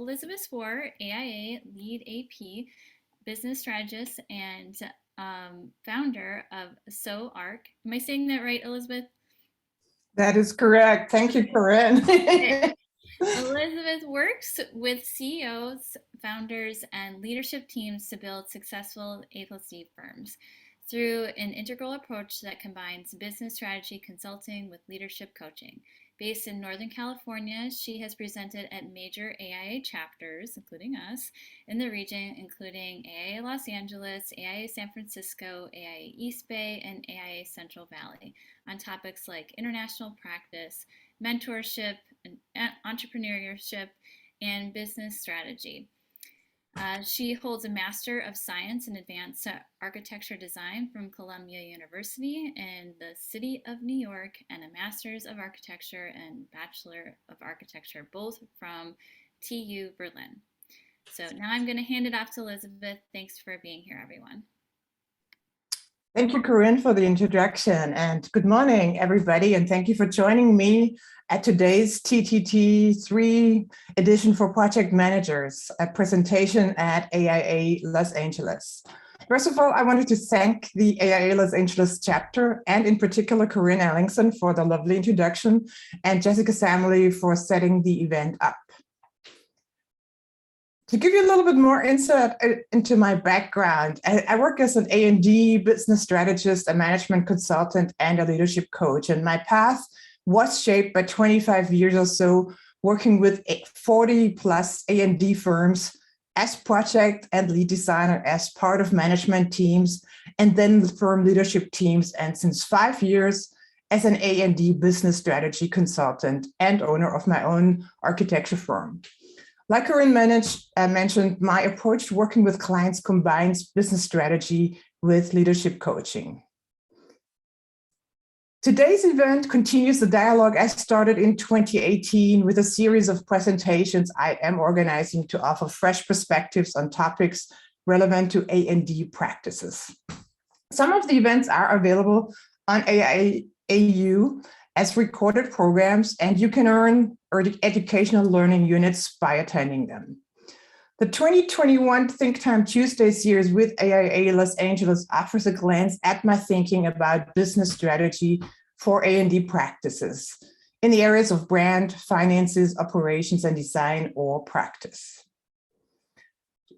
Elisabeth Sporer, AIA Lead AP, Business Strategist, and founder of SOARC. Am I saying that right, Elisabeth? That is correct. Thank you, Corinne. Elisabeth works with CEOs, founders, and leadership teams to build successful A+D firms through an integral approach that combines business strategy consulting with leadership coaching. Based in Northern California, she has presented at major AIA chapters, including us, in the region, including AIA Los Angeles, AIA San Francisco, AIA East Bay, and AIA Central Valley, on topics like international practice, mentorship, entrepreneurship, and business strategy. She holds a Master of Science in Advanced Architecture Design from Columbia University in the city of New York, and a Master's of Architecture and Bachelor of Architecture, both from TU Berlin. So now I'm going to hand it off to Elisabeth. Thanks for being here, everyone. Thank you, Corinne, for the introduction, and good morning, everybody, and thank you for joining me at today's TTT3 edition for project managers, a presentation at AIA Los Angeles. First of all, I wanted to thank the AIA Los Angeles chapter, and in particular Corinne Ellingson for the lovely introduction, and Jessica Samley for setting the event up. To give you a little bit more insight into my background, I work as an A&D business strategist, a management consultant, and a leadership coach. And my path was shaped by 25 years or so working with 40 plus A&D firms as project and lead designer, as part of management teams, and then firm leadership teams. And since 5 years as an A&D business strategy consultant and owner of my own architecture firm. Like Corinne mentioned, my approach to working with clients combines business strategy with leadership coaching. Today's event continues the dialogue I started in 2018 with a series of presentations I am organizing to offer fresh perspectives on topics relevant to A&D practices. Some of the events are available on AIAU as recorded programs, and you can earn educational learning units by attending them. The 2021 Think Time Tuesday series with AIA Los Angeles offers a glance at my thinking about business strategy for A&D practices in the areas of brand, finances, operations, and design or practice.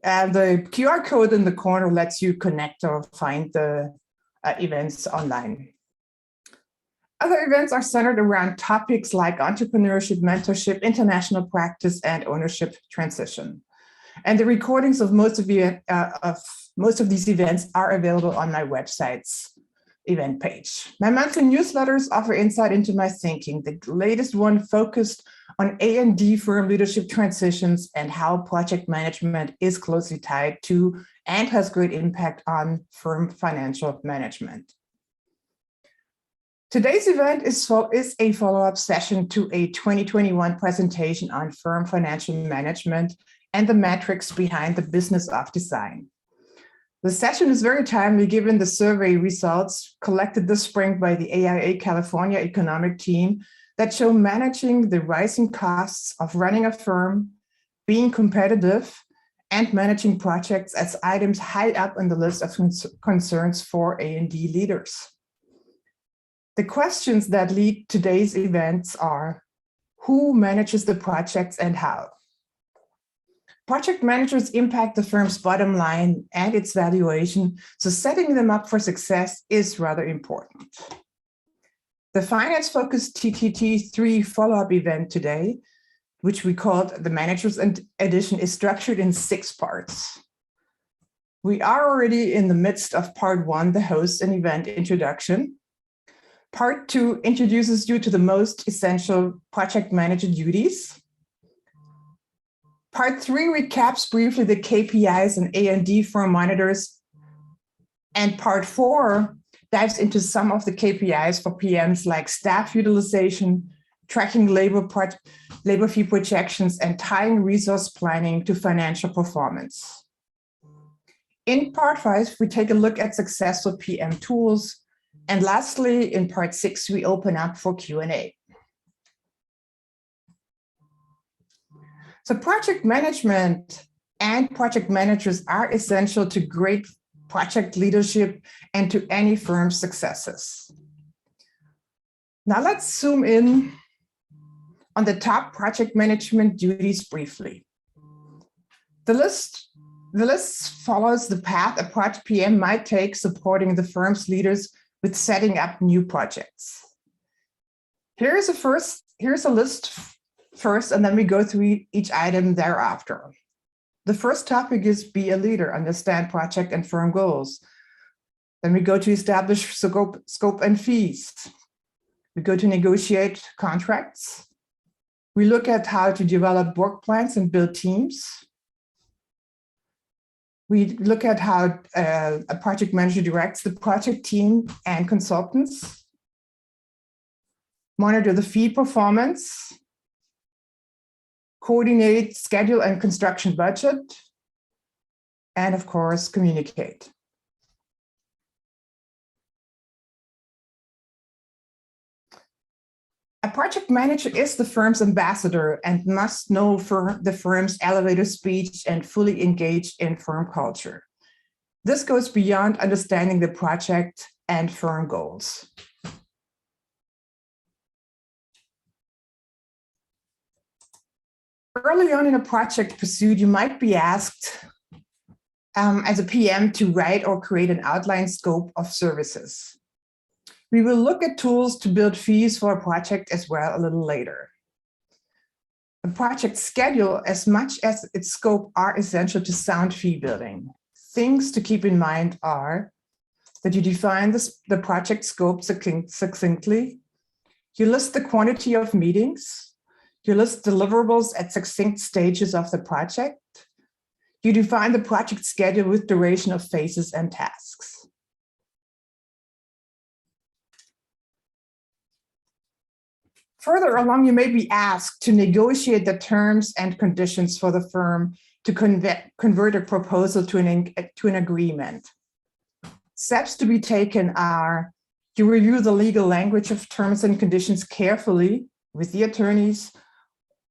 The QR code in the corner lets you connect or find the events online. Other events are centered around topics like entrepreneurship, mentorship, international practice, and ownership transition. And the recordings of most of these events are available on my website's event page. My monthly newsletters offer insight into my thinking. The latest one focused on A&D firm leadership transitions and how project management is closely tied to and has great impact on firm financial management. Today's event is a follow-up session to a 2021 presentation on firm financial management and the metrics behind the business of design. The session is very timely given the survey results collected this spring by the AIA California economic team that show managing the rising costs of running a firm, being competitive, and managing projects as items high up on the list of concerns for A&D leaders. The questions that lead today's events are: who manages the projects and how? Project managers impact the firm's bottom line and its valuation, so setting them up for success is rather important. The finance-focused TTT3 follow-up event today, which we called the Managers Edition, is structured in 6 parts. We are already in the midst of part 1, the host and event introduction. Part 2 introduces you to the most essential project manager duties. Part 3 recaps briefly the KPIs and A&D firm monitors. And part 4 dives into some of the KPIs for PMs like staff utilization, tracking labor fee projections, and tying resource planning to financial performance. In part 5, we take a look at successful PM tools. And lastly, in part 6, we open up for Q&A. So project management and project managers are essential to great project leadership and to any firm's successes. Now let's zoom in on the top project management duties briefly. The list follows the path a project PM might take supporting the firm's leaders with setting up new projects. Here's a list first, and then we go through each item thereafter. The first topic is be a leader, understand project and firm goals. Then we go to establish scope and fees. We go to negotiate contracts. We look at how to develop work plans and build teams. We look at how a project manager directs the project team and consultants. Monitor the fee performance. Coordinate schedule and construction budget. And of course, communicate. A project manager is the firm's ambassador and must know the firm's elevator speech and fully engage in firm culture. This goes beyond understanding the project and firm goals. Early on in a project pursuit, you might be asked as a PM to write or create an outline scope of services. We will look at tools to build fees for a project as well a little later. A project schedule, as much as its scope, are essential to sound fee building. Things to keep in mind are that you define the project scope succinctly, you list the quantity of meetings, you list deliverables at succinct stages of the project, you define the project schedule with duration of phases and tasks. Further along, you may be asked to negotiate the terms and conditions for the firm to convert a proposal to an agreement. Steps to be taken are you review the legal language of terms and conditions carefully with the attorneys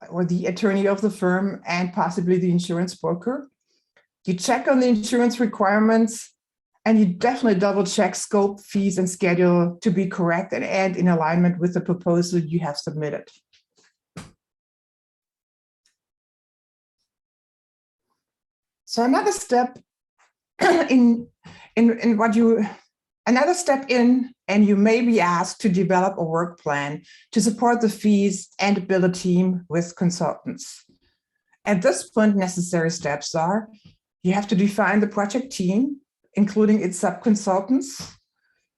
or the attorney of the firm and possibly the insurance broker. You check on the insurance requirements, and you definitely double check scope, fees, and schedule to be correct and in alignment with the proposal you have submitted. So another step and you may be asked to develop a work plan to support the fees and build a team with consultants. At this point, necessary steps are you have to define the project team, including its sub-consultants.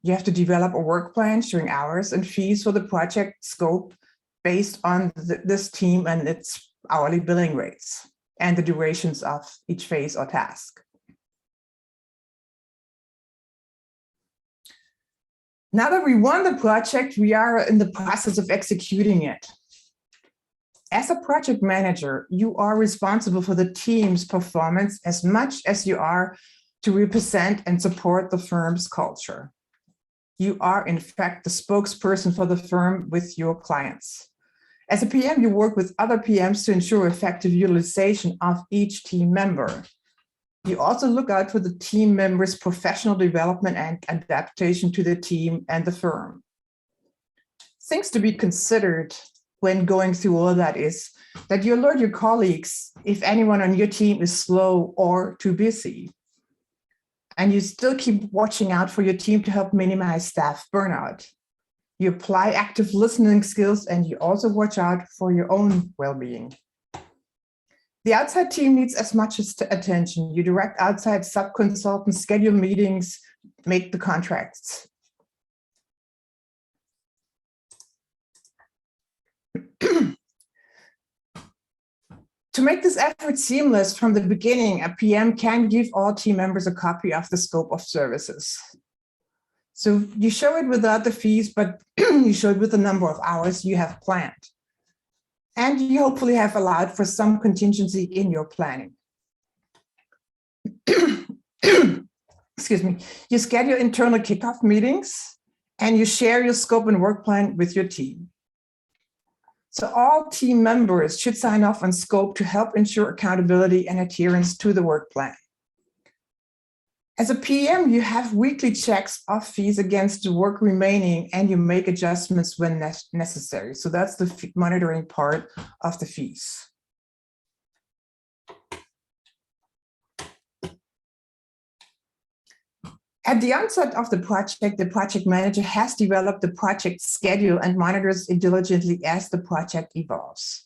You have to develop a work plan showing hours and fees for the project scope based on this team and its hourly billing rates and the durations of each phase or task. Now that we won the project, we are in the process of executing it. As a project manager, you are responsible for the team's performance as much as you are to represent and support the firm's culture. You are, in fact, the spokesperson for the firm with your clients. As a PM, you work with other PMs to ensure effective utilization of each team member. You also look out for the team members' professional development and adaptation to the team and the firm. Things to be considered when going through all that is that you alert your colleagues if anyone on your team is slow or too busy. And you still keep watching out for your team to help minimize staff burnout. You apply active listening skills and you also watch out for your own well-being. The outside team needs as much attention. You direct outside sub-consultants, schedule meetings, make the contracts. To make this effort seamless from the beginning, a PM can give all team members a copy of the scope of services. So you show it without the fees, but you show it with the number of hours you have planned. And you hopefully have allowed for some contingency in your planning. Excuse me. You schedule internal kickoff meetings and you share your scope and work plan with your team. So all team members should sign off on scope to help ensure accountability and adherence to the work plan. As a PM, you have weekly checks of fees against the work remaining, and you make adjustments when necessary. So that's the monitoring part of the fees. At the onset of the project manager has developed the project schedule and monitors it diligently as the project evolves.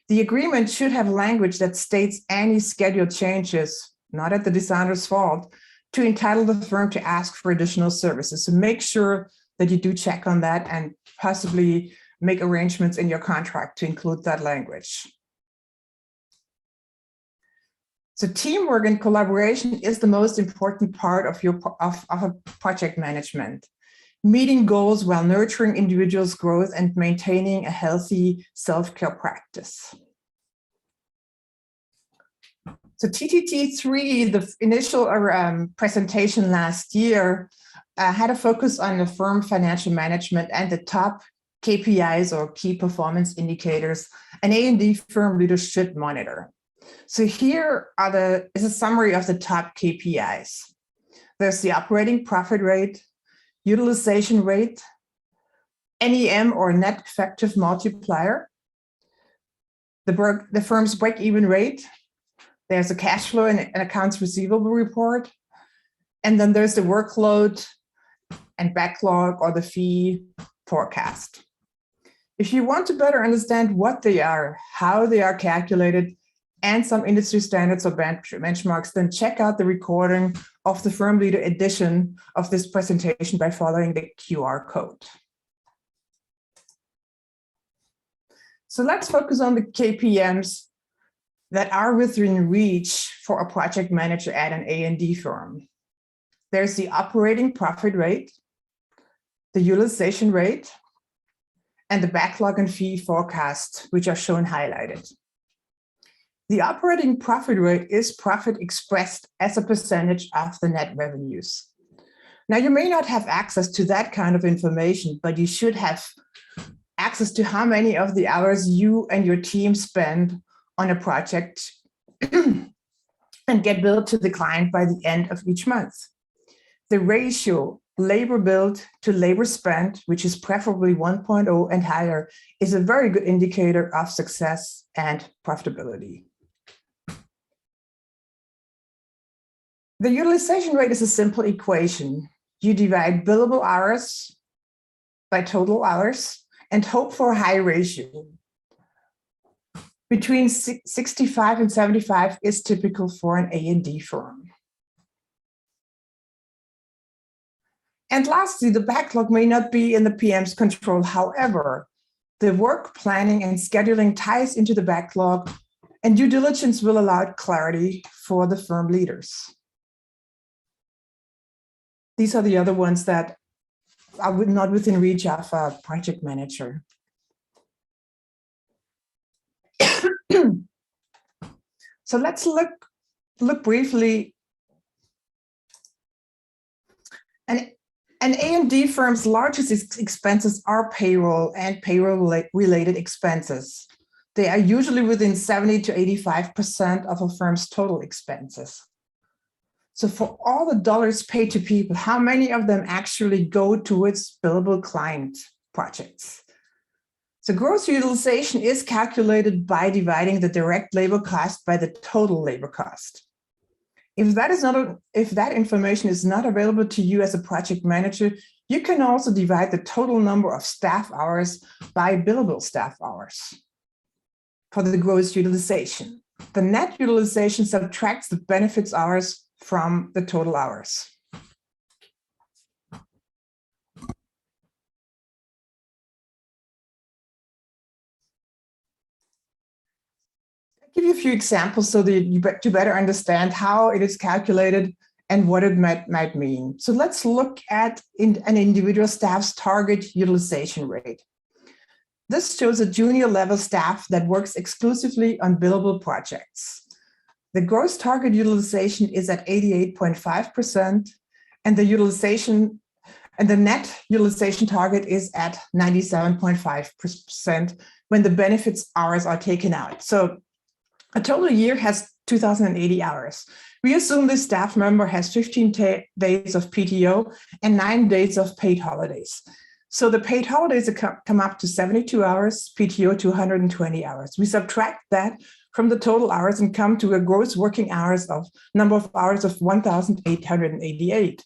The agreement should have language that states any schedule changes, not at the designer's fault, to entitle the firm to ask for additional services. So make sure that you do check on that and possibly make arrangements in your contract to include that language. So teamwork and collaboration is the most important part of a project management. Meeting goals while nurturing individuals' growth and maintaining a healthy self-care practice. So TTT3, the initial presentation last year, had a focus on the firm financial management and the top KPIs or key performance indicators an A&D firm leader should monitor. So here is a summary of the top KPIs. There's the operating profit rate, utilization rate, NEM or net effective multiplier, the firm's break-even rate. There's a cash flow and accounts receivable report. And then there's the workload and backlog or the fee forecast. If you want to better understand what they are, how they are calculated, and some industry standards or benchmarks, then check out the recording of the Firm Leader edition of this presentation by following the QR code. So let's focus on the KPMs that are within reach for a project manager at an A&D firm. There's the operating profit rate, the utilization rate, and the backlog and fee forecast, which are shown highlighted. The operating profit rate is profit expressed as a percentage of the net revenues. Now, you may not have access to that kind of information, but you should have access to how many of the hours you and your team spend on a project and get billed to the client by the end of each month. The ratio labor billed to labor spent, which is preferably 1.0 and higher, is a very good indicator of success and profitability. The utilization rate is a simple equation. You divide billable hours by total hours and hope for a high ratio. Between 65 and 75 is typical for an A&D firm. And lastly, the backlog may not be in the PM's control. However, the work planning and scheduling ties into the backlog, and due diligence will allow clarity for the firm leaders. These are the other ones that are not within reach of a project manager. So let's look briefly. An A&D firm's largest expenses are payroll and payroll-related expenses. They are usually within 70 to 85% of a firm's total expenses. So for all the dollars paid to people, how many of them actually go towards billable client projects? So gross utilization is calculated by dividing the direct labor cost by the total labor cost. If that information is not available to you as a project manager, you can also divide the total number of staff hours by billable staff hours for the gross utilization. The net utilization subtracts the benefits hours from the total hours. I'll give you a few examples so that you better understand how it is calculated and what it might mean. So let's look at an individual staff's target utilization rate. This shows a junior level staff that works exclusively on billable projects. The gross target utilization is at 88.5%, and the utilization And the net utilization target is at 97.5% when the benefits hours are taken out. So a total year has 2,080 hours. We assume this staff member has 15 days of PTO and 9 days of paid holidays. So the paid holidays come up to 72 hours, PTO to 120 hours. We subtract that from the total hours and come to a gross working hours of number of hours of 1,888.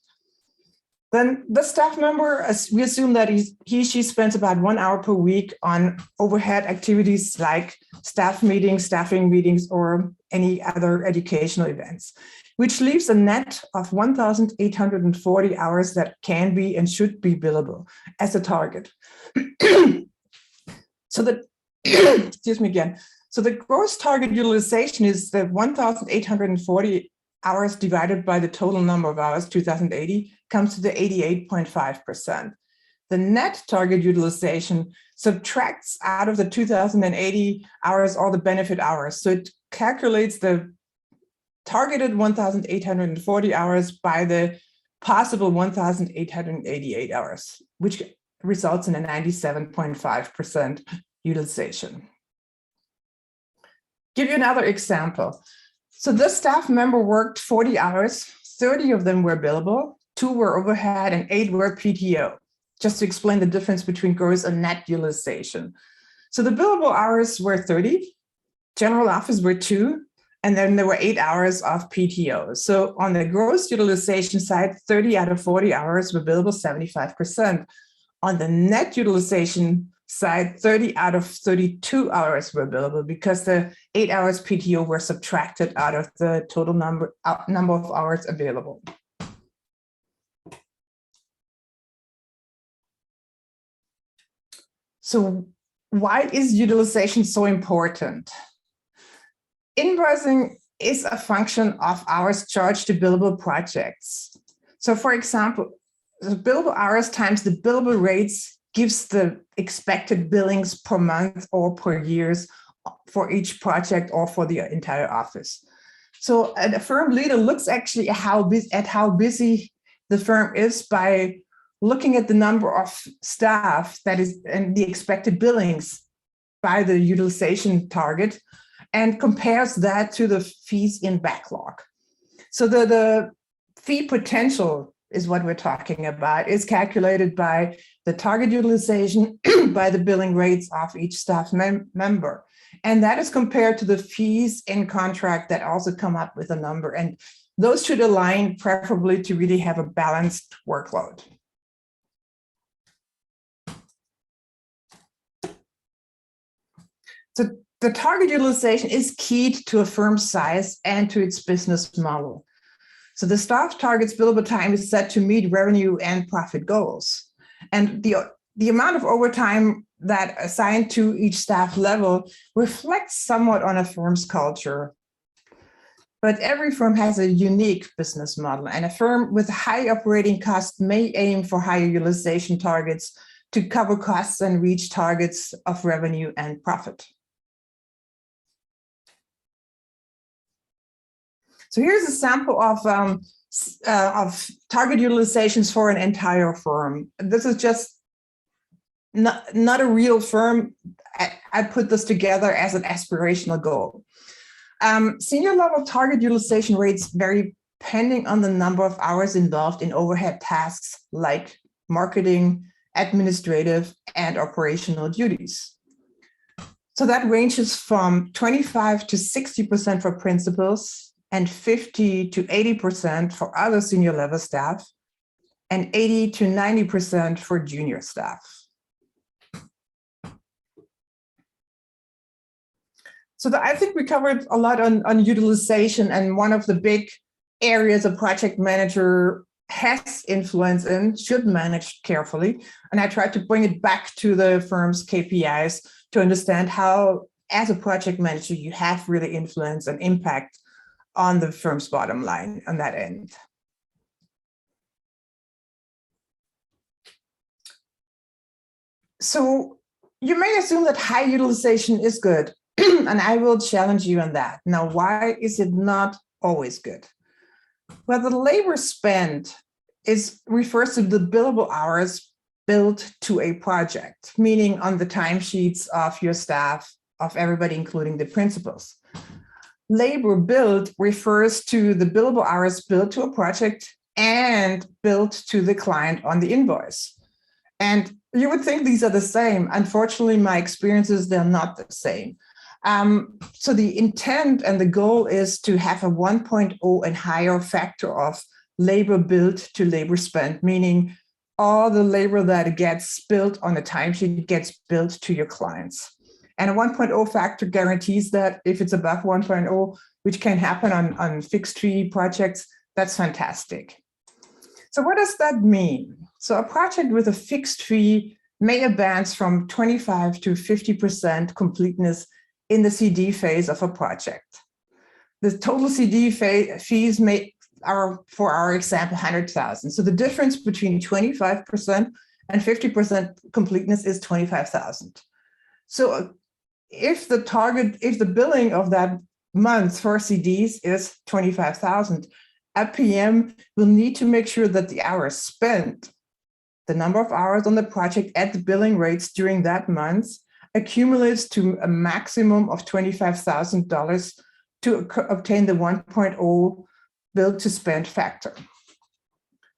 Then the staff member, we assume that she spends about 1 hour per week on overhead activities like staffing meetings, or any other educational events, which leaves a net of 1,840 hours that can be and should be billable as a target. So the, excuse me again. So the gross target utilization is the 1,840 hours divided by the total number of hours, 2,080, comes to the 88.5%. The net target utilization subtracts out of the 2,080 hours all the benefit hours. So it calculates the targeted 1,840 hours by the possible 1,888 hours, which results in a 97.5% utilization. Give you another example. So this staff member worked 40 hours, 30 of them were billable, 2 were overhead, and 8 were PTO, just to explain the difference between gross and net utilization. So the billable hours were 30, general office were 2, and then there were 8 hours of PTO. So on the gross utilization side, 30 out of 40 hours were billable, 75%. On the net utilization side, 30 out of 32 hours were billable because the 8 hours PTO were subtracted out of the total number of hours available. So why is utilization so important? Invoicing is a function of hours charged to billable projects. So for example, the billable hours times the billable rates gives the expected billings per month or per years for each project or for the entire office. So a firm leader looks actually at how busy the firm is by looking at the number of staff that is and the expected billings by the utilization target and compares that to the fees in backlog. So the fee potential is what we're talking about, is calculated by the target utilization by the billing rates of each staff member. And that is compared to the fees in contract that also come up with a number. And those should align preferably to really have a balanced workload. So the target utilization is keyed to a firm's size and to its business model. So the staff target's billable time is set to meet revenue and profit goals. And the amount of overtime that assigned to each staff level reflects somewhat on a firm's culture. But every firm has a unique business model, and a firm with high operating costs may aim for higher utilization targets to cover costs and reach targets of revenue and profit. So here's a sample of target utilizations for an entire firm. This is just not a real firm. I put this together as an aspirational goal. Senior level target utilization rates vary depending on the number of hours involved in overhead tasks like marketing, administrative, and operational duties. So that ranges from 25 to 60% for principals, and 50 to 80% for other senior level staff, and 80 to 90% for junior staff. So I think we covered a lot on utilization, and one of the big areas a project manager has influence in, should manage carefully. And I tried to bring it back to the firm's KPIs to understand how, as a project manager, you have really influence and impact on the firm's bottom line on that end. So you may assume that high utilization is good, and I will challenge you on that. Now, why is it not always good? Well, the labor spent refers to the billable hours billed to a project, meaning on the timesheets of your staff, of everybody, including the principals. Labor billed refers to the billable hours billed to a project and billed to the client on the invoice. And you would think these are the same. Unfortunately, my experience is they're not the same. So the intent and the goal is to have a 1.0 and higher factor of labor billed to labor spent, meaning all the labor that gets billed on the timesheet gets billed to your clients. And a 1.0 factor guarantees that if it's above 1.0, which can happen on fixed fee projects, that's fantastic. So what does that mean? So a project with a fixed fee may advance from 25 to 50% completeness in the CD phase of a project. The total CD fees are, for our example, 100,000. So the difference between 25% and 50% completeness is 25,000. So if the billing of that month for CDs is 25,000, a PM will need to make sure that the hours spent, the number of hours on the project at the billing rates during that month, accumulates to a maximum of $25,000 to obtain the 1.0 bill to spend factor.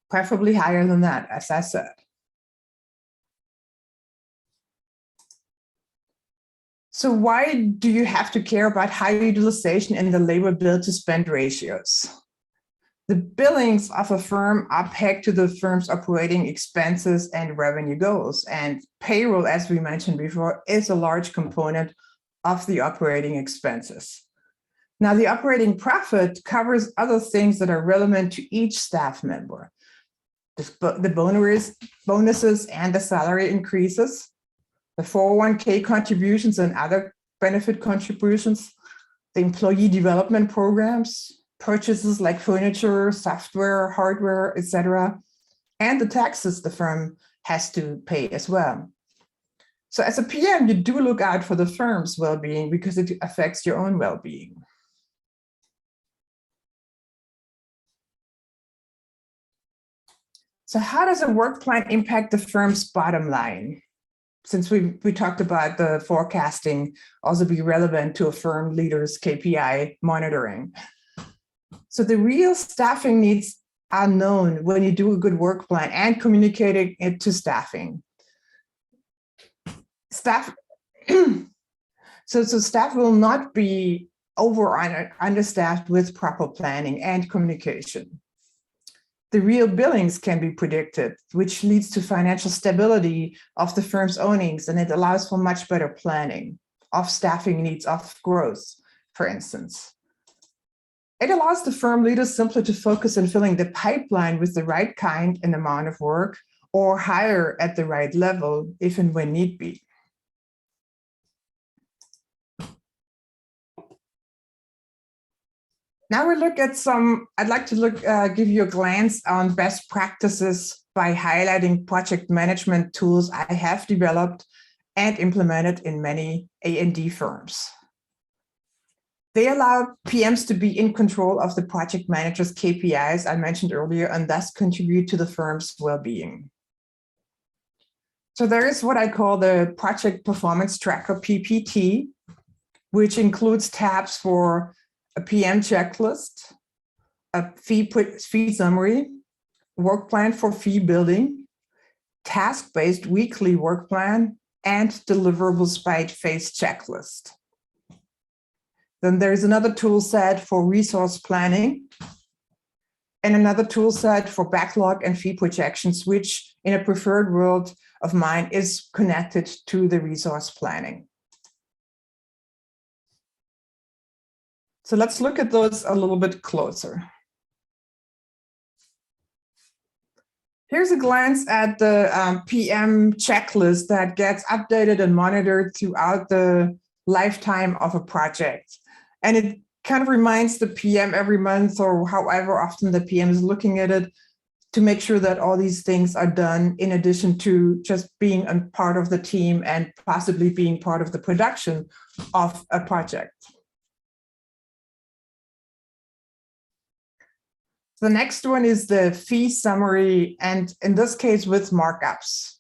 Preferably higher than that, as I said. So why do you have to care about high utilization and the labor bill to spend ratios? The billings of a firm are pegged to the firm's operating expenses and revenue goals. And payroll, as we mentioned before, is a large component of the operating expenses. Now, the operating profit covers other things that are relevant to each staff member. The bonuses and the salary increases, the 401k contributions and other benefit contributions, the employee development programs, purchases like furniture, software, hardware, etc., and the taxes the firm has to pay as well. So as a PM, you do look out for the firm's well-being because it affects your own well-being. So how does a work plan impact the firm's bottom line? Since we talked about the forecasting also be relevant to a firm leader's KPI monitoring. So the real staffing needs are known when you do a good work plan and communicating it to staffing. Staff will not be over or understaffed with proper planning and communication. The real billings can be predicted, which leads to financial stability of the firm's earnings, and it allows for much better planning of staffing needs of growth, for instance. It allows the firm leaders simply to focus on filling the pipeline with the right kind and amount of work, or hire at the right level if and when need be. Now we look at I'd like to give you a glance on best practices by highlighting project management tools I have developed and implemented in many A&D firms. They allow PMs to be in control of the project manager's KPIs I mentioned earlier, and thus contribute to the firm's well-being. So there is what I call the Project Performance Tracker, PPT, which includes tabs for a PM checklist, a fee summary, work plan for fee building, task-based weekly work plan, and deliverables by phase checklist. Then there's another tool set for resource planning and another tool set for backlog and fee projections, which in a preferred world of mine is connected to the resource planning. So let's look at those a little bit closer. Here's a glance at the PM checklist that gets updated and monitored throughout the lifetime of a project. And it kind of reminds the PM every month or however often the PM is looking at it to make sure that all these things are done in addition to just being a part of the team and possibly being part of the production of a project. The next one is the fee summary, and in this case with markups.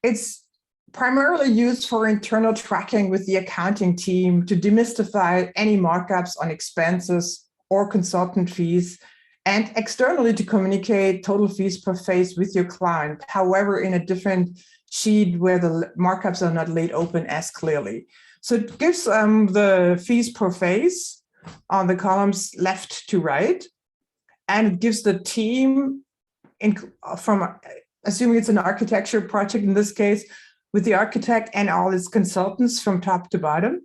It's primarily used for internal tracking with the accounting team to demystify any markups on expenses or consultant fees, and externally to communicate total fees per phase with your client, however, in a different sheet where the markups are not laid open as clearly. So it gives the fees per phase on the columns left to right, and it gives the team, from assuming it's an architecture project in this case, with the architect and all its consultants from top to bottom.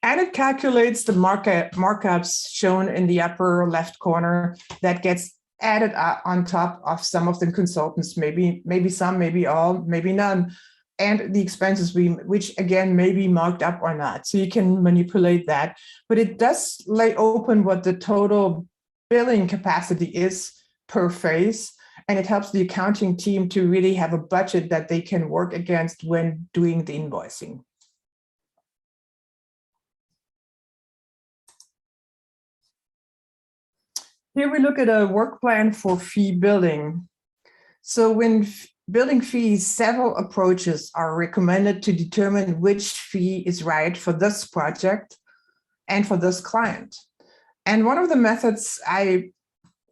And it calculates the markups shown in the upper left corner that gets added on top of some of the consultants, maybe some, maybe all, maybe none, and the expenses which again may be marked up or not. So you can manipulate that, but it does lay open what the total billing capacity is per phase, and it helps the accounting team to really have a budget that they can work against when doing the invoicing. Here we look at a work plan for fee building. So when building fees, several approaches are recommended to determine which fee is right for this project and for this client. And one of the methods I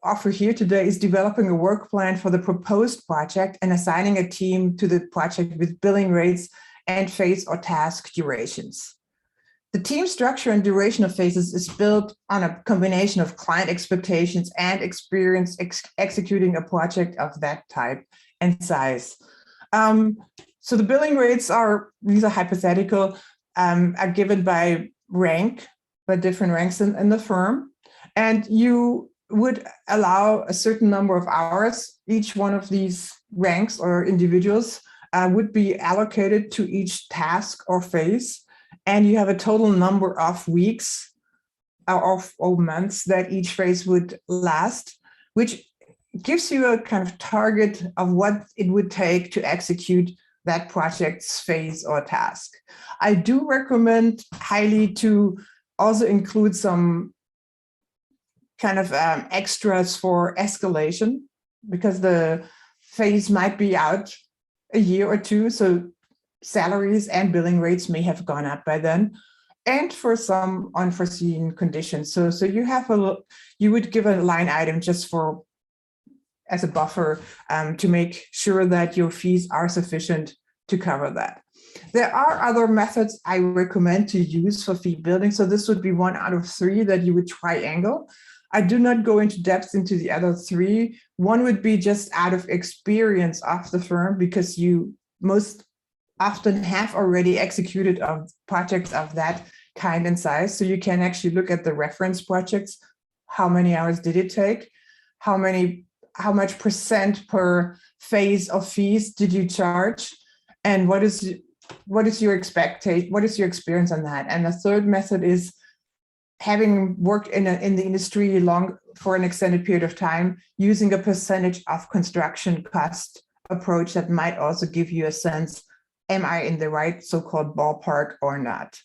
offer here today is developing a work plan for the proposed project and assigning a team to the project with billing rates and phase or task durations. The team structure and duration of phases is built on a combination of client expectations and experience executing a project of that type and size. So the billing rates these are hypothetical, are given by rank, by different ranks in the firm. And you would allow a certain number of hours. Each one of these ranks or individuals would be allocated to each task or phase. And you have a total number of weeks or months that each phase would last, which gives you a kind of target of what it would take to execute that project's phase or task. I do recommend highly to also include some kind of extras for escalation, because the phase might be out a year or two, so salaries and billing rates may have gone up by then, and for some unforeseen conditions. So you would give a line item just for as a buffer to make sure that your fees are sufficient to cover that. There are other methods I recommend to use for fee building. So this would be one out of three that you would triangle. I do not go into depth into the other three. One would be just out of experience of the firm, because you most often have already executed projects of that kind and size. So you can actually look at the reference projects. How many hours did it take? How much percent per phase of fees did you charge? And what is your expectation? What is your experience on that? And the third method is, having worked in the industry for an extended period of time, using a percentage of construction cost approach that might also give you a sense, am I in the right so-called ballpark or not?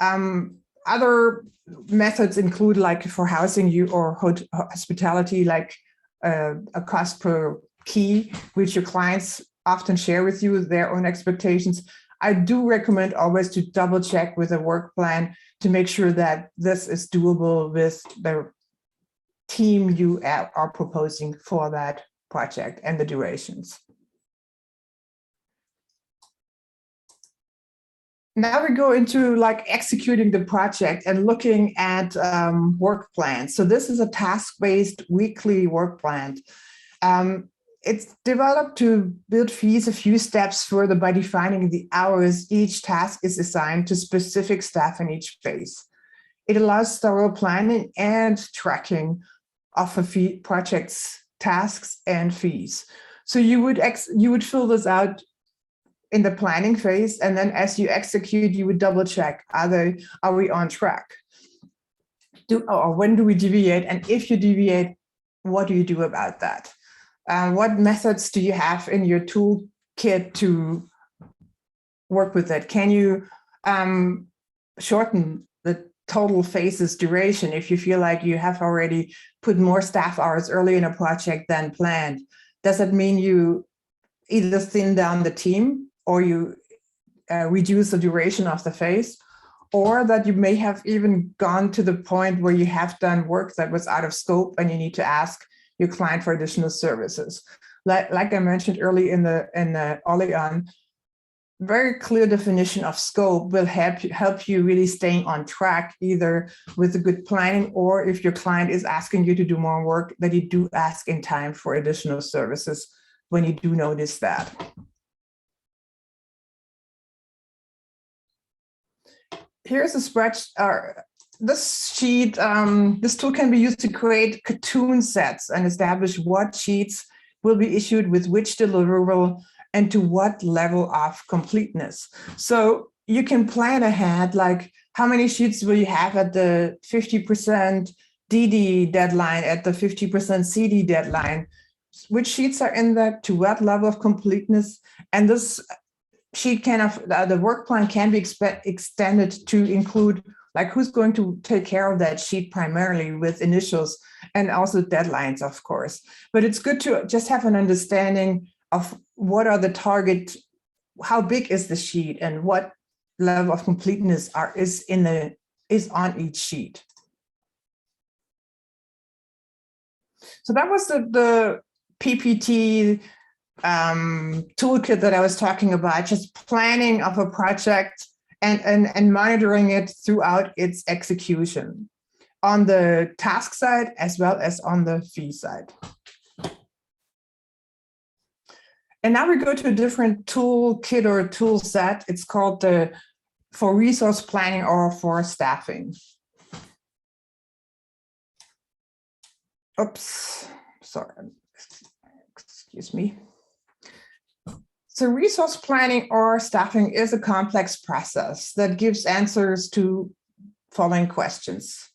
Other methods include, like for housing or hospitality, like a cost per key, which your clients often share with you their own expectations. I do recommend always to double check with a work plan to make sure that this is doable with the team you are proposing for that project and the durations. Now we go into like executing the project and looking at work plans. So this is a task-based weekly work plan. It's developed to build fees a few steps further by defining the hours each task is assigned to specific staff in each phase. It allows thorough planning and tracking of a project's tasks and fees. So you would fill this out in the planning phase, and then as you execute, you would double check, are we on track? Or when do we deviate? And if you deviate, what do you do about that? What methods do you have in your toolkit to work with it? Can you shorten the total phases duration, if you feel like you have already put more staff hours early in a project than planned, does that mean you either thin down the team or you reduce the duration of the phase, or that you may have even gone to the point where you have done work that was out of scope and you need to ask your client for additional services? Like I mentioned early in the early on, very clear definition of scope will help you really staying on track, either with a good planning, or if your client is asking you to do more work, that you do ask in time for additional services when you do notice that. Here's a spreadsheet. This sheet, this tool can be used to create cartoon sets and establish what sheets will be issued with which deliverable and to what level of completeness. So you can plan ahead, like how many sheets will you have at the 50% DD deadline, at the 50% CD deadline, which sheets are in that, to what level of completeness. And this sheet the work plan can be extended to include like who's going to take care of that sheet primarily, with initials and also deadlines, of course. But it's good to just have an understanding of what are the target, how big is the sheet, and what level of completeness is on each sheet. So that was the PPT toolkit that I was talking about, just planning of a project and monitoring it throughout its execution on the task side as well as on the fee side. And now we go to a different toolkit or tool set. It's called for resource planning or for staffing. Oops, sorry, excuse me. So resource planning or staffing is a complex process that gives answers to following questions.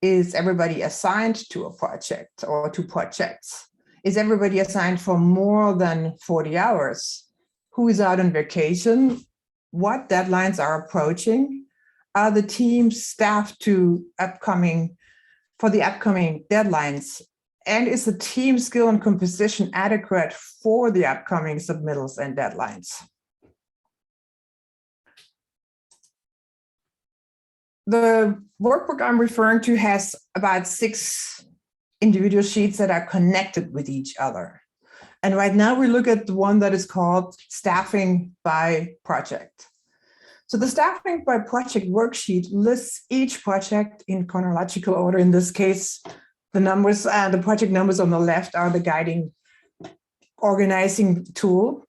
Is everybody assigned to a project or to projects? Is everybody assigned for more than 40 hours? Who is out on vacation? What deadlines are approaching? Are the teams staffed for the upcoming deadlines? And is the team skill and composition adequate for the upcoming submittals and deadlines? The workbook I'm referring to has about 6 individual sheets that are connected with each other. And right now we look at the one that is called Staffing by Project. So the Staffing by Project worksheet lists each project in chronological order. In this case, the numbers, the project numbers on the left are the guiding organizing tool.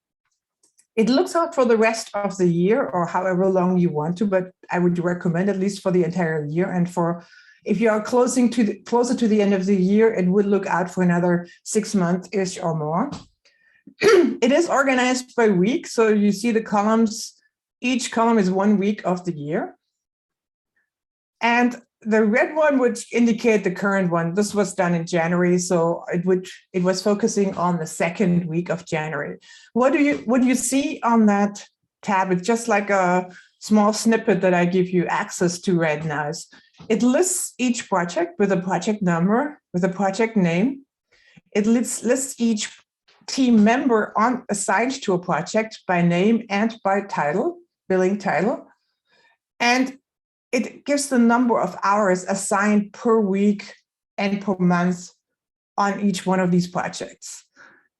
It looks out for the rest of the year or however long you want to, but I would recommend at least for the entire year. And if you are closer to the end of the year, it would look out for another 6 months-ish or more. It is organized by week. So you see the columns, each column is 1 week of the year. And the red one would indicate the current one. This was done in January, so it was focusing on the 2nd week of January. What do you see on that tab? It's just like a small snippet that I give you access to right now. It lists each project with a project number, with a project name. It lists each team member assigned to a project by name and by title, billing title. And it gives the number of hours assigned per week and per month on each one of these projects.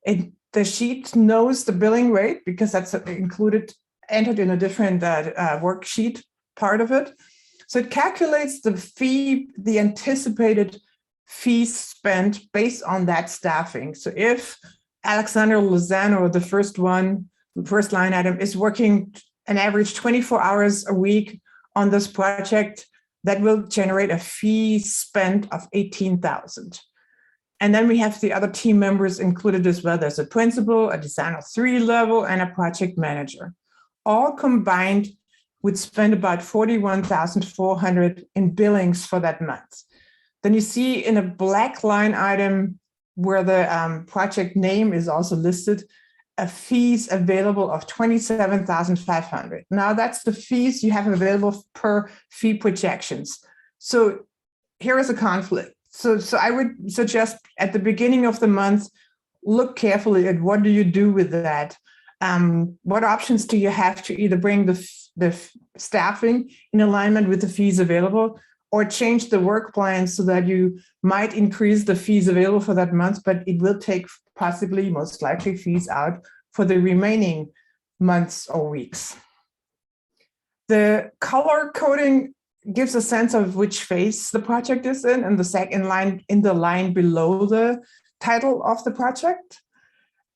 The sheet knows the billing rate because that's entered in a different worksheet part of it. So it calculates the anticipated fees spent based on that staffing. So if Alexander Lozano, the first line item, is working an average 24 hours a week on this project, that will generate a fee spent of 18,000. And then we have the other team members included as well. There's a principal, a designer 3 level, and a project manager. All combined would spend about 41,400 in billings for that month. Then you see in a black line item where the project name is also listed, a fees available of 27,500. Now that's the fees you have available per fee projections. So here is a conflict. So I would suggest at the beginning of the month, look carefully at what do you do with that. What options do you have to either bring the staffing in alignment with the fees available, or change the work plan so that you might increase the fees available for that month, but it will take possibly, most likely, fees out for the remaining months or weeks. The color coding gives a sense of which phase the project is in, and the second line in the line below the title of the project.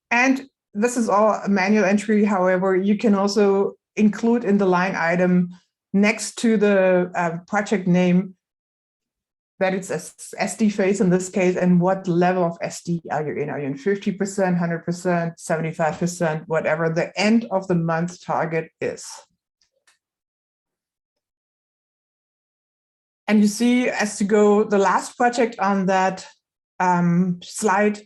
And this is all a manual entry. However, you can also include in the line item next to the project name that it's a SD phase in this case, and what level of SD are you in? Are you in 50%, 100%, 75%, whatever the end of the month target is. And you see, as to go, the last project on that slide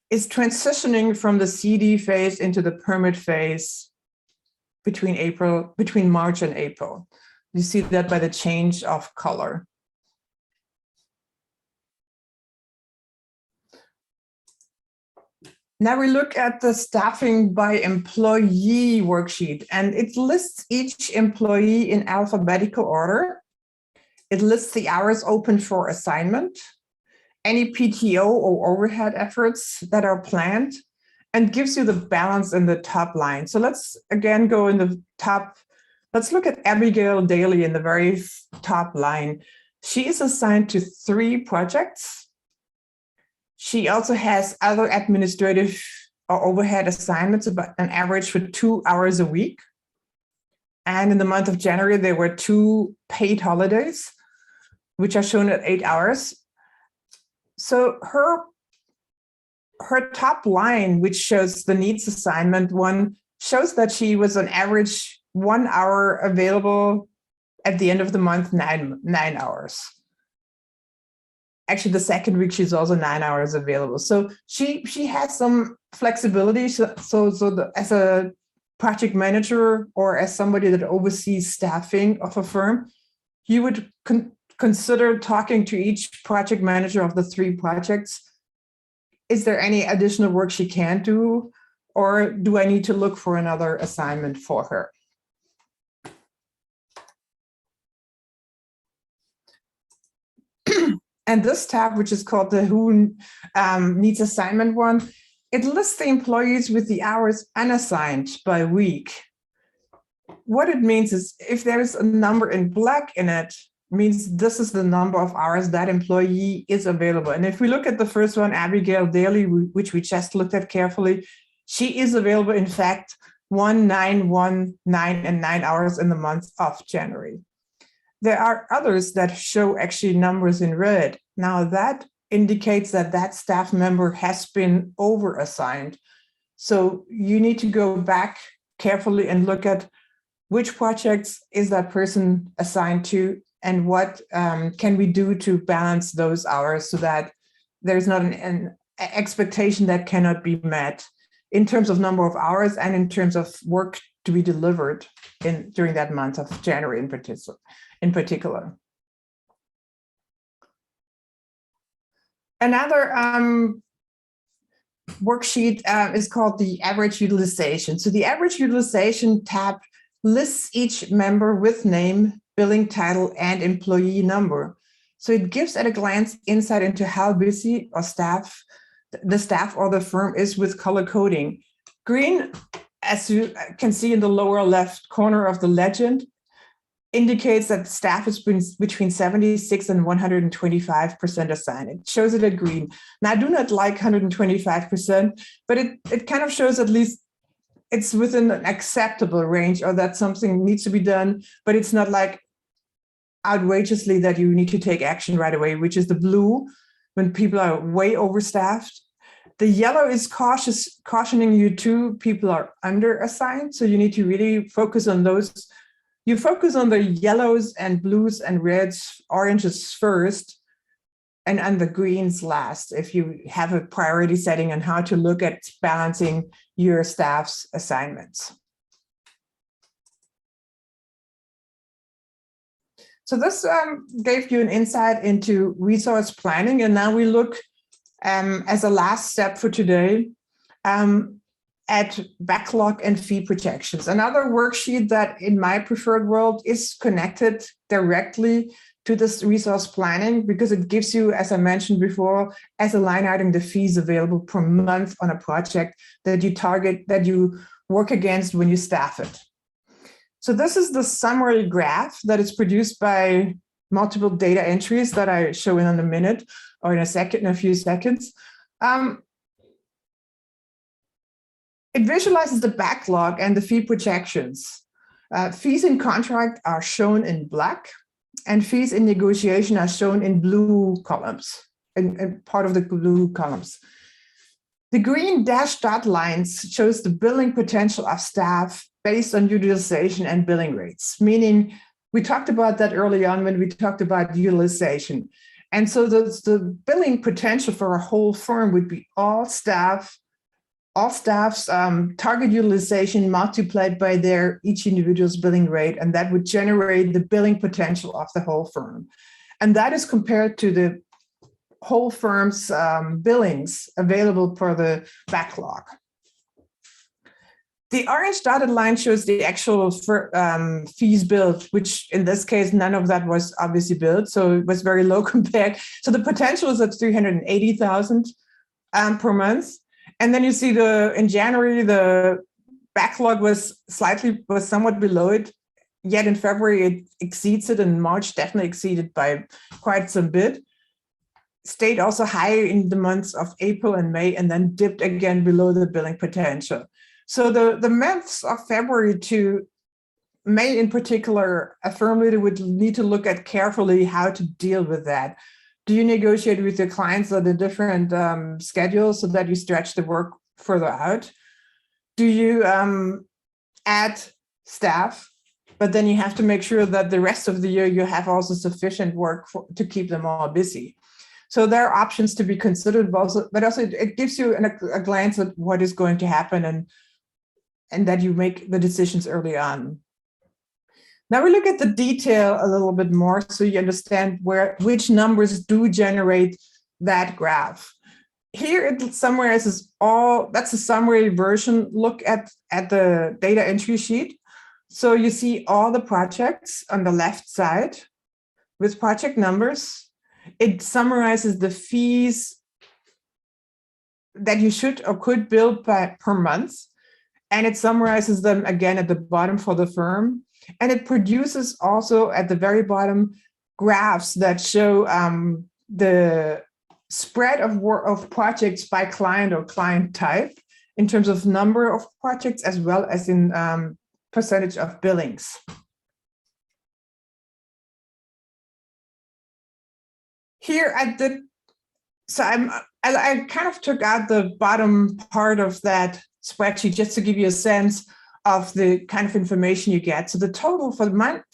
is transitioning from the CD phase into the permit phase between March and April. You see that by the change of color. Now we look at the staffing by employee worksheet, and it lists each employee in alphabetical order. It lists the hours open for assignment, any PTO or overhead efforts that are planned, and gives you the balance in the top line. So let's again go in the top. Let's look at Abigail Daly in the very top line. She is assigned to 3 projects. She also has other administrative or overhead assignments, about an average for 2 hours a week. And in the month of January, there were 2 paid holidays, which are shown at 8 hours. So her top line, which shows the needs assignment one, shows that she was on average 1 hour available at the end of the month, 9 hours. Actually, the second week, she's also 9 hours available. So she has some flexibility. So as a project manager or as somebody that oversees staffing of a firm, you would consider talking to each project manager of the 3 projects. Is there any additional work she can do, or do I need to look for another assignment for her? And this tab, which is called the Who Needs Assignment one, it lists the employees with the hours unassigned by week. What it means is if there's a number in black in it, means this is the number of hours that employee is available. And if we look at the first one, Abigail Daly, which we just looked at carefully, she is available, in fact, 1, 9, 1, 9, and 9 hours in the month of January. There are others that show actually numbers in red. Now that indicates that that staff member has been over-assigned. So you need to go back carefully and look at which projects is that person assigned to, and what can we do to balance those hours so that there's not an expectation that cannot be met in terms of number of hours and in terms of work to be delivered during that month of January in particular. Another worksheet is called the average utilization. So the average utilization tab lists each member with name, billing title, and employee number. So it gives at a glance insight into how busy the staff or the firm is with color coding. Green, as you can see in the lower left corner of the legend, indicates that staff is between 76 and 125% assigned. It shows it at green. Now, I do not like 125%, but it kind of shows at least it's within an acceptable range, or that something needs to be done, but it's not like outrageously that you need to take action right away, which is the blue when people are way overstaffed. The yellow is cautioning you too, people are under-assigned, so you need to really focus on those. You focus on the yellows and blues and reds, oranges first, and on the greens last, if you have a priority setting on how to look at balancing your staff's assignments. So this gave you an insight into resource planning. And now we look as a last step for today at backlog and fee projections. Another worksheet that in my preferred world is connected directly to this resource planning because it gives you, as I mentioned before, as a line item, the fees available per month on a project that you target, that you work against when you staff it. So this is the summary graph that is produced by multiple data entries that I show in a minute or in a few seconds. It visualizes the backlog and the fee projections. Fees in contract are shown in black, and fees in negotiation are shown in blue columns, in part of the blue columns. The green dashed dot lines shows the billing potential of staff based on utilization and billing rates, meaning we talked about that early on when we talked about utilization. And so the billing potential for a whole firm would be all staff's target utilization multiplied by their each individual's billing rate, and that would generate the billing potential of the whole firm. And that is compared to the whole firm's billings available per the backlog. The orange dotted line shows the actual fees billed, which in this case, none of that was obviously billed, so it was very low compared. So the potential is at 380,000 per month. And then you see in January, the backlog was somewhat below it. Yet in February, it exceeds it, and March definitely exceeded by quite some bit. Stayed also higher in the months of April and May, and then dipped again below the billing potential. So the months of February to May in particular, a firm leader would need to look at carefully how to deal with that. Do you negotiate with your clients on the different schedules so that you stretch the work further out? Do you add staff, but then you have to make sure that the rest of the year you have also sufficient work to keep them all busy? So there are options to be considered, but also it gives you a glance at what is going to happen and that you make the decisions early on. Now we look at the detail a little bit more so you understand which numbers do generate that graph. Here it summarizes that's a summary version. Look at the data entry sheet. So you see all the projects on the left side with project numbers. It summarizes the fees that you should or could bill per month. And it summarizes them again at the bottom for the firm. And it produces also at the very bottom graphs that show the spread of projects by client or client type in terms of number of projects as well as in percentage of billings. Here I kind of took out the bottom part of that spreadsheet just to give you a sense of the kind of information you get. So the total for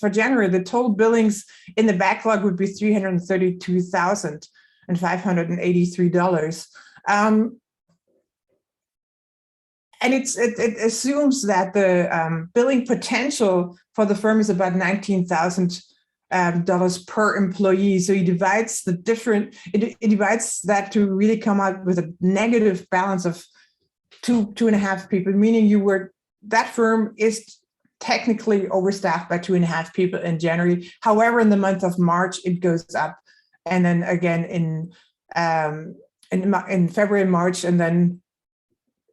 January, the total billings in the backlog would be $332,583. And it assumes that the billing potential for the firm is about $19,000 per employee. So he divides it divides that to really come out with a negative balance of two and a half people, meaning that firm is technically overstaffed by 2.5 people in January. However, in the month of March, it goes up. And then again in February and March, and then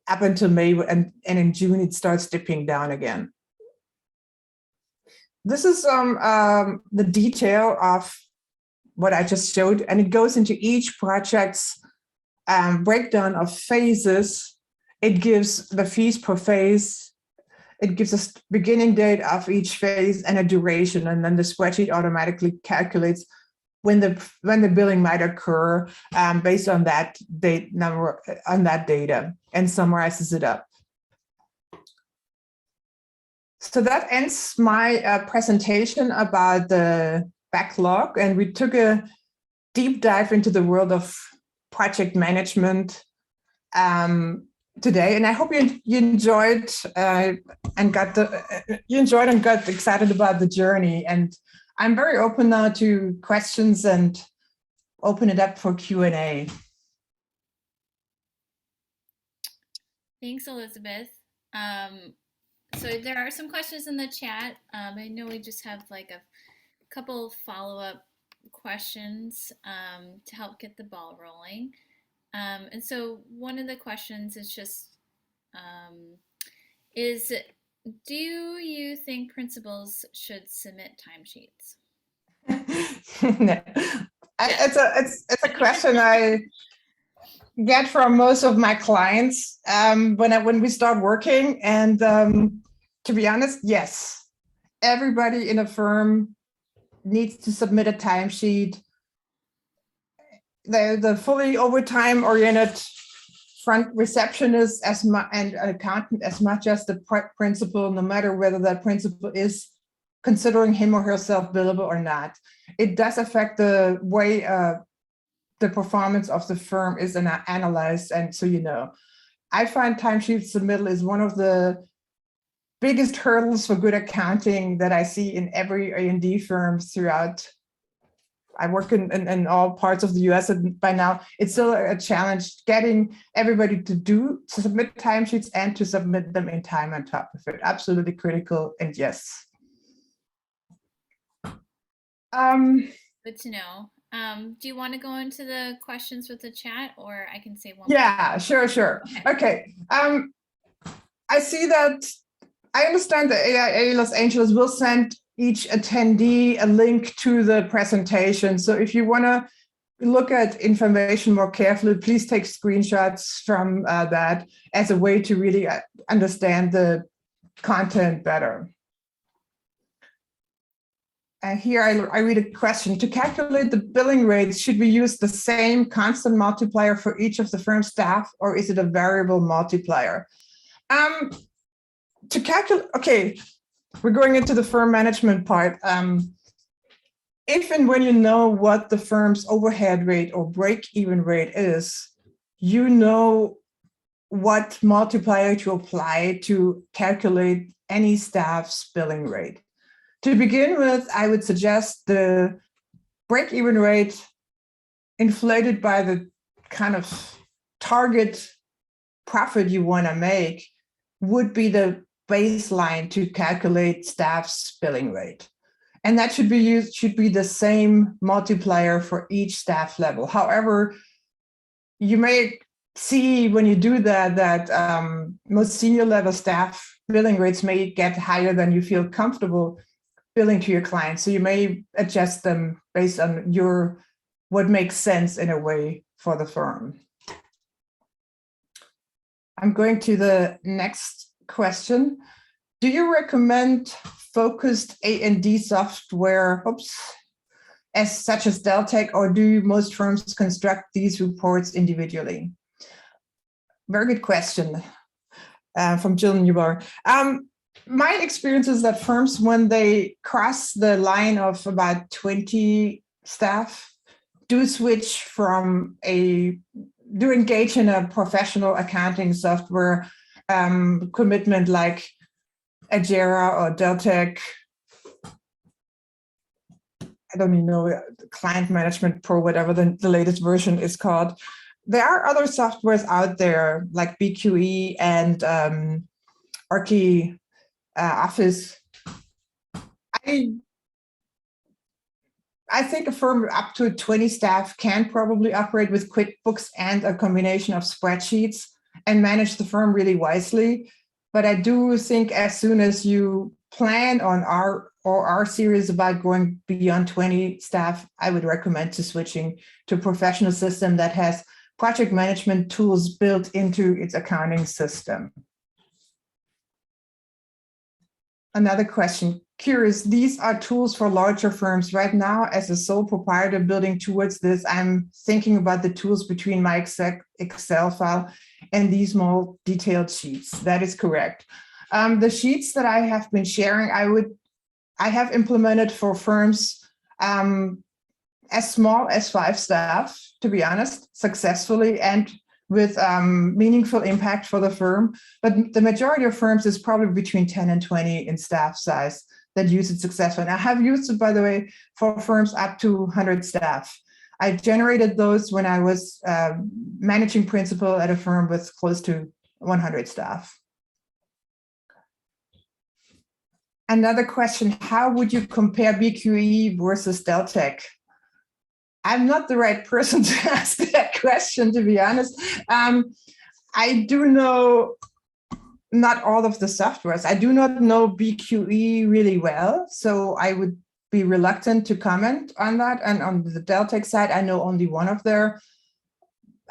up until May, and in June, it starts dipping down again. This is the detail of what I just showed, and it goes into each project's breakdown of phases. It gives the fees per phase. It gives a beginning date of each phase and a duration, and then the spreadsheet automatically calculates when the billing might occur based on that data and summarizes it up. So that ends my presentation about the backlog, and we took a deep dive into the world of project management today, and I hope you enjoyed and got excited about the journey. And I'm very open now to questions and open it up for Q&A. Thanks, Elisabeth. So there are some questions in the chat. I know we just have like a couple follow-up questions to help get the ball rolling. And so one of the questions is just, do you think principals should submit timesheets? No. It's a question I get from most of my clients when we start working. And to be honest, yes, everybody in a firm needs to submit a timesheet. The fully overtime oriented front receptionist and accountant as much as the principal, no matter whether that principal is considering him or herself billable or not. It does affect the way the performance of the firm is analyzed. And so, I find timesheet submittal is one of the biggest hurdles for good accounting that I see in every A&D firm throughout. I work in all parts of the US, and by now it's still a challenge getting everybody to submit timesheets and to submit them in time on top of it. Absolutely critical, and yes. Good to know. Do you want to go into the questions with the chat, or I can say one? Yeah, sure. Okay. I see that. I understand the AIA Los Angeles will send each attendee a link to the presentation. So if you want to look at information more carefully, please take screenshots from that as a way to really understand the content better. And here I read a question. To calculate the billing rates, should we use the same constant multiplier for each of the firm's staff, or is it a variable multiplier? To calculate, okay, we're going into the firm management part. If and when you know what the firm's overhead rate or break-even rate is, you know what multiplier to apply to calculate any staff's billing rate. To begin with, I would suggest the break-even rate inflated by the kind of target profit you want to make would be the baseline to calculate staff's billing rate. And that should be the same multiplier for each staff level. However, you may see when you do that most senior level staff billing rates may get higher than you feel comfortable billing to your clients. So you may adjust them based on what makes sense in a way for the firm. I'm going to the next question. Do you recommend focused A&D software, as such as Deltek, or do most firms construct these reports individually? Very good question from Jill Newbar. My experience is that firms, when they cross the line of about 20 staff, do engage in a professional accounting software commitment like Agera or Deltek. I don't even know, Client Management Pro, whatever the latest version is called. There are other softwares out there like BQE and Archie Office. I think a firm up to 20 staff can probably operate with QuickBooks and a combination of spreadsheets and manage the firm really wisely. But I do think as soon as you plan on our series about going beyond 20 staff, I would recommend switching to a professional system that has project management tools built into its accounting system. Another question. Curious, these are tools for larger firms. Right now, as a sole proprietor building towards this, I'm thinking about the tools between my Excel file and these more detailed sheets. That is correct. The sheets that I have been sharing, I have implemented for firms as small as 5 staff, to be honest, successfully and with meaningful impact for the firm. But the majority of firms is probably between 10 and 20 in staff size. that use it successfully. And I have used it, by the way, for firms up to 100 staff. I generated those when I was managing principal at a firm with close to 100 staff. Another question, how would you compare BQE versus Deltek? I'm not the right person to ask that question, to be honest. I do know not all of the softwares. I do not know BQE really well, so I would be reluctant to comment on that. And on the Deltek side, I know only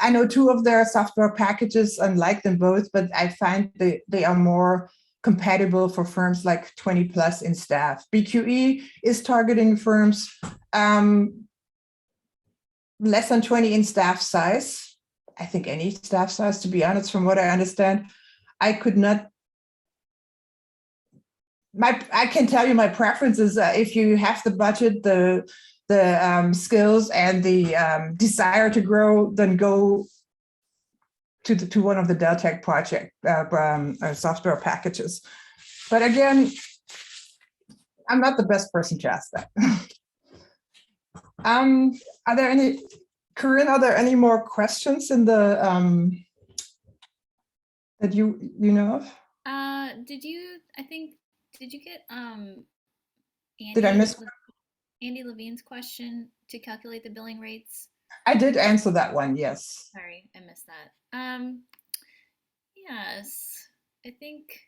I know two of their software packages and like them both, but I find they are more compatible for firms like 20 plus in staff. BQE is targeting firms less than 20 in staff size. I think any staff size, to be honest, from what I understand. I could not. I can tell you my preference is if you have the budget, the skills, and the desire to grow, then go to one of the Deltek project software packages. But again, I'm not the best person to ask that. Are there any, Corinne? Are there any more questions in the that you know of? Did you get Did I miss? Andy Levine's question to calculate the billing rates? I did answer that one, yes. Sorry, I missed that. Yes, I think.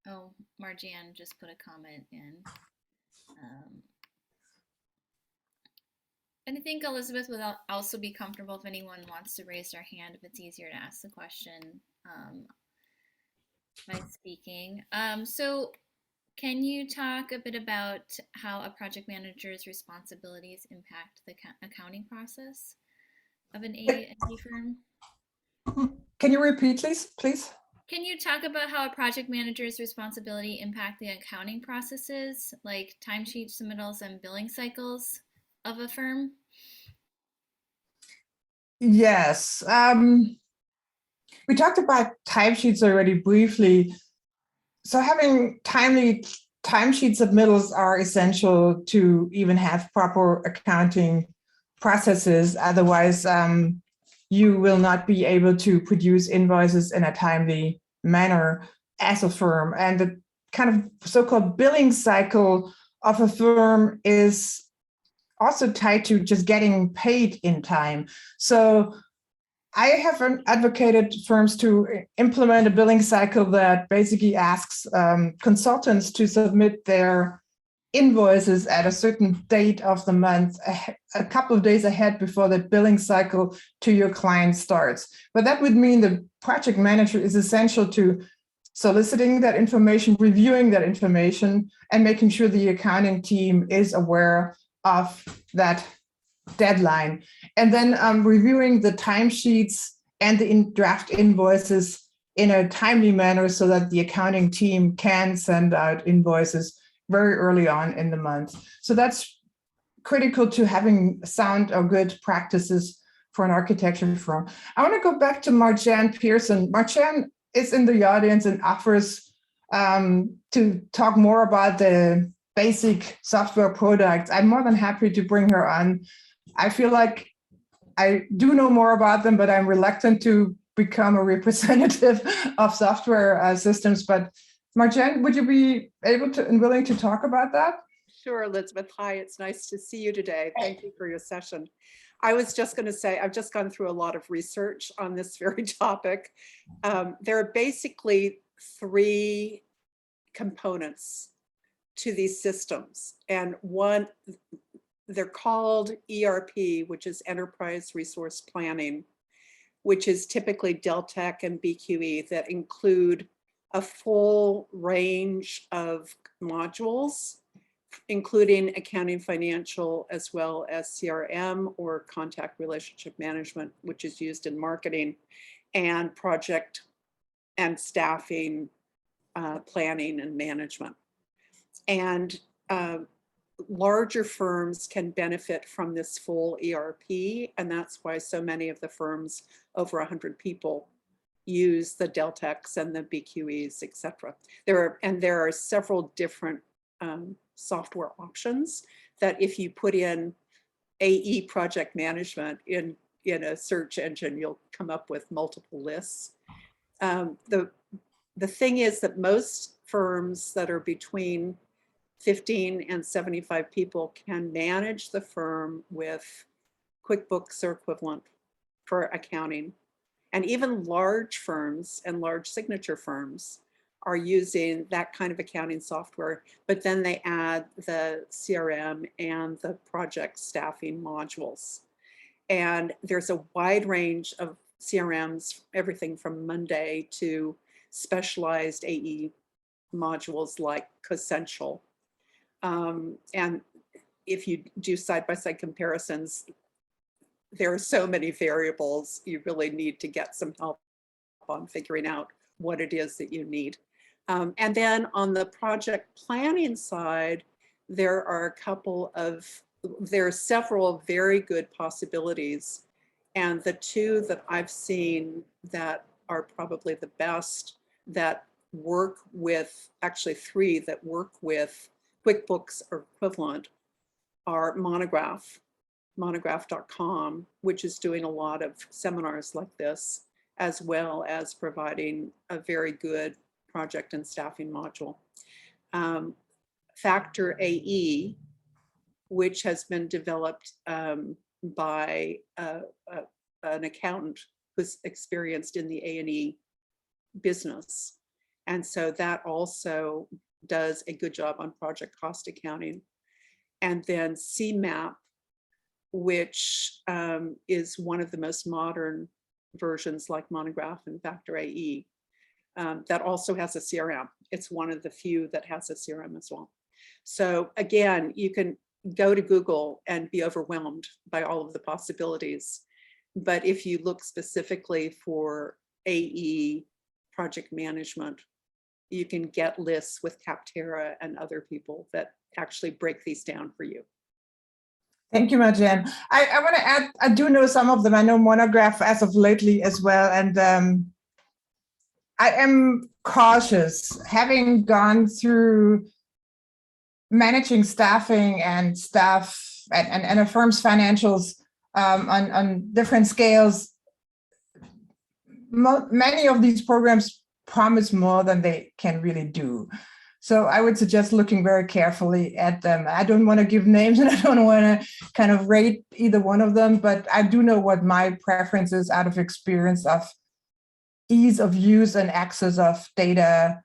Oh, Marjan just put a comment in. And I think Elisabeth would also be comfortable if anyone wants to raise their hand, if it's easier to ask the question by speaking. So can you talk a bit about how a project manager's responsibilities impact the accounting process of an A&D firm? Can you repeat, please? Can you talk about how a project manager's responsibility impact the accounting processes, like timesheet submittals and billing cycles of a firm? Yes. We talked about timesheets already briefly. So having timely timesheet submittals are essential to even have proper accounting processes. Otherwise, you will not be able to produce invoices in a timely manner as a firm. And the kind of so-called billing cycle of a firm is also tied to just getting paid in time. So I have advocated firms to implement a billing cycle that basically asks consultants to submit their invoices at a certain date of the month, a couple of days ahead before the billing cycle to your client starts. But that would mean the project manager is essential to soliciting that information, reviewing that information, and making sure the accounting team is aware of that deadline. And then reviewing the timesheets and the draft invoices in a timely manner so that the accounting team can send out invoices very early on in the month. So that's critical to having sound or good practices for an architecture firm. I want to go back to Marjan Pearson. Marjan is in the audience and offers to talk more about the basic software products. I'm more than happy to bring her on. I feel like I do know more about them, but I'm reluctant to become a representative of software systems. But Marjan, would you be able to and willing to talk about that? Sure, Elisabeth. Hi, it's nice to see you today. Thank you for your session. I was just going to say, I've just gone through a lot of research on this very topic. There are basically three components to these systems. And one, they're called ERP, which is Enterprise Resource Planning, which is typically Deltek and BQE that include a full range of modules, including accounting, financial, as well as CRM or contact relationship management, which is used in marketing, and project and staffing, planning and management. And larger firms can benefit from this full ERP, and that's why so many of the firms over 100 people use the Deltex and the BQEs, etc. There are several different software options that if you put in AE project management in a search engine, you'll come up with multiple lists. The thing is that most firms that are between 15 and 75 people can manage the firm with QuickBooks or equivalent for accounting. And even large firms and large signature firms are using that kind of accounting software, but then they add the CRM and the project staffing modules. And there's a wide range of CRMs, everything from Monday to specialized AE modules like Cosential. And if you do side-by-side comparisons, there are so many variables, you really need to get some help on figuring out what it is that you need. And then on the project planning side, there are several very good possibilities. And the two that I've seen that are probably the best that work with, actually three that work with QuickBooks or equivalent are monograph.com, which is doing a lot of seminars like this, as well as providing a very good project and staffing module. Factor AE, which has been developed by an accountant who's experienced in the A&E business. And so that also does a good job on project cost accounting. And then CMAP, which is one of the most modern versions like Monograph and Factor AE, that also has a CRM. It's one of the few that has a CRM as well. So again, you can go to Google and be overwhelmed by all of the possibilities. But if you look specifically for AE project management, you can get lists with Capterra and other people that actually break these down for you. Thank you, Marjan. I want to add, I do know some of them. I know Monograph as of lately as well. And I am cautious, having gone through managing staffing and staff and a firm's financials on different scales. Many of these programs promise more than they can really do. So I would suggest looking very carefully at them. I don't want to give names and I don't want to kind of rate either one of them, but I do know what my preference is out of experience of ease of use and access of data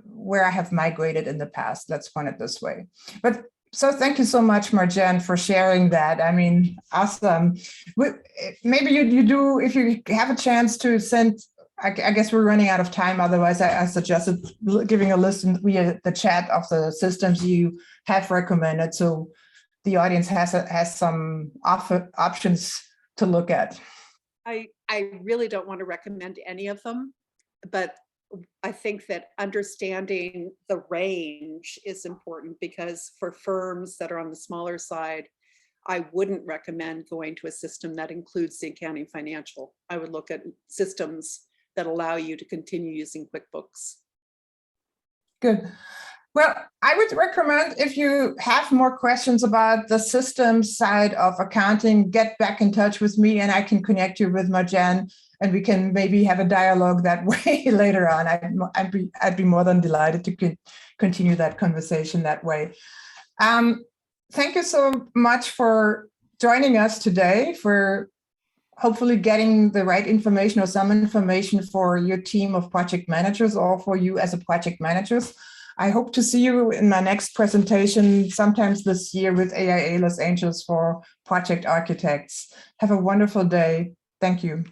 where I have migrated in the past. Let's put it this way. But so thank you so much, Marjan, for sharing that. I mean, awesome. Maybe you do, if you have a chance to send, I guess we're running out of time. Otherwise, I suggested giving a list via the chat of the systems you have recommended, so the audience has some options to look at. I really don't want to recommend any of them, but I think that understanding the range is important, because for firms that are on the smaller side, I wouldn't recommend going to a system that includes the accounting financial. I would look at systems that allow you to continue using QuickBooks. Good. Well, I would recommend, if you have more questions about the system side of accounting, get back in touch with me and I can connect you with Marjan and we can maybe have a dialogue that way later on. I'd be more than delighted to continue that conversation that way. Thank you so much for joining us today, for hopefully getting the right information or some information for your team of project managers or for you as a project managers. I hope to see you in my next presentation sometimes this year with AIA Los Angeles for project architects. Have a wonderful day. Thank you.